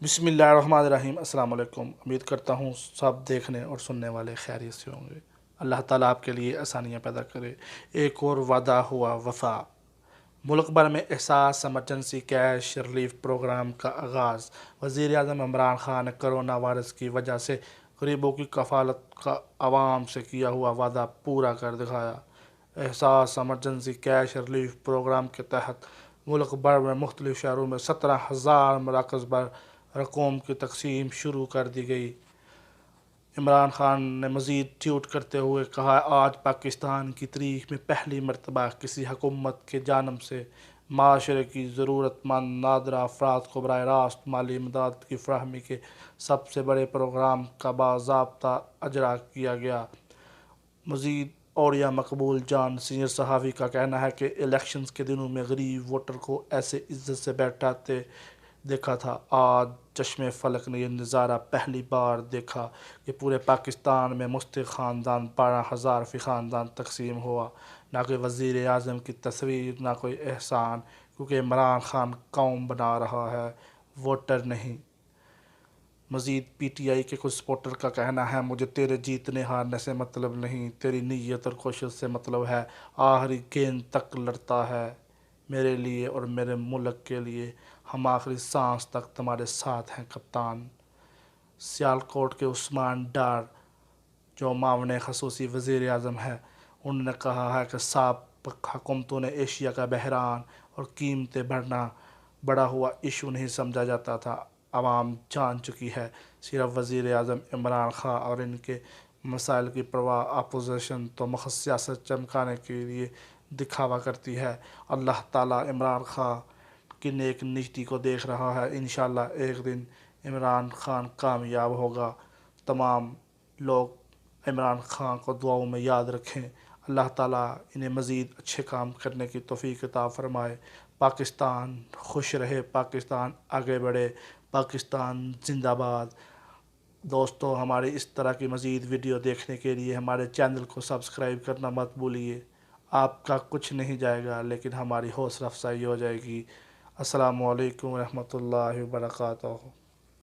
بسم اللہ الرحمن الرحیم۔ السلام علیکم۔ امید کرتا ہوں سب دیکھنے اور سننے والے خیریت سے ہوں گے۔ اللہ تعالیٰ آپ کے لیے آسانیاں پیدا کرے۔ ایک اور وعدہ ہوا وفا۔ ملک بھر میں احساس ایمرجنسی کیش ریلیف پروگرام کا آغاز۔ وزیر اعظم عمران خان نے کرونا وائرس کی وجہ سے غریبوں کی کفالت کا عوام سے کیا ہوا وعدہ پورا کر دکھایا۔ احساس ایمرجنسی کیش ریلیف پروگرام کے تحت ملک بھر میں مختلف شہروں میں 17,000 مراکز پر رقوم کی تقسیم شروع کر دی گئی۔ عمران خان نے مزید ٹویٹ کرتے ہوئے کہا، آج پاکستان کی تاریخ میں پہلی مرتبہ کسی حکومت کی جانب سے معاشرے کی ضرورت مند نادرہ افراد کو براہ راست مالی امداد کی فراہمی کے سب سے بڑے پروگرام کا باضابطہ اجرا کیا گیا۔ مزید اوڑیا مقبول جان سینئر صحافی کا کہنا ہے کہ الیکشنز کے دنوں میں غریب ووٹر کو ایسے عزت سے بیٹھاتے دیکھا تھا۔ آج چشم فلک نے یہ نظارہ پہلی بار دیکھا کہ پورے پاکستان میں مستحق خاندان 12,000 فی خاندان تقسیم ہوا۔ نہ کوئی وزیر اعظم کی تصویر، نہ کوئی احسان، کیونکہ عمران خان قوم بنا رہا ہے، ووٹر نہیں۔ مزید پی ٹی آئی کے کچھ سپورٹر کا کہنا ہے، مجھے تیرے جیتنے ہارنے سے مطلب نہیں، تیری نیت اور کوشش سے مطلب ہے۔ آخری گیند تک لڑتا ہے میرے لیے اور میرے ملک کے لیے، ہم آخری سانس تک تمہارے ساتھ ہیں کپتان۔ سیالکوٹ کے عثمان ڈار جو معاون خصوصی وزیر اعظم ہیں، انہوں نے کہا ہے کہ سابق حکومتوں نے ایشیا کا بحران اور قیمتیں بڑھنا بڑا ہوا ایشو نہیں سمجھا جاتا تھا، عوام جان چکی ہے۔ صرف وزیر اعظم عمران خان اور ان کے مسائل کی پرواہ اپوزیشن تو محض سیاست چمکانے کے لیے دکھاوا کرتی ہے۔ اللہ تعالیٰ عمران خان کی نیک نیتی کو دیکھ رہا ہے۔ انشاءاللہ ایک دن عمران خان کامیاب ہوگا۔ تمام لوگ عمران خان کو دعاؤں میں یاد رکھیں۔ اللہ تعالیٰ انہیں مزید اچھے کام کرنے کی توفیق عطا فرمائے۔ پاکستان خوش رہے، پاکستان آگے بڑھے، پاکستان زندہ باد۔ دوستو، ہماری اس طرح کی مزید ویڈیو دیکھنے کے لیے ہمارے چینل کو سبسکرائب کرنا مت بھولیے۔ آپ کا کچھ نہیں جائے گا، لیکن ہماری حوصلہ افزائی ہو جائے گی۔ السلام علیکم ورحمۃ اللہ وبرکاتہ۔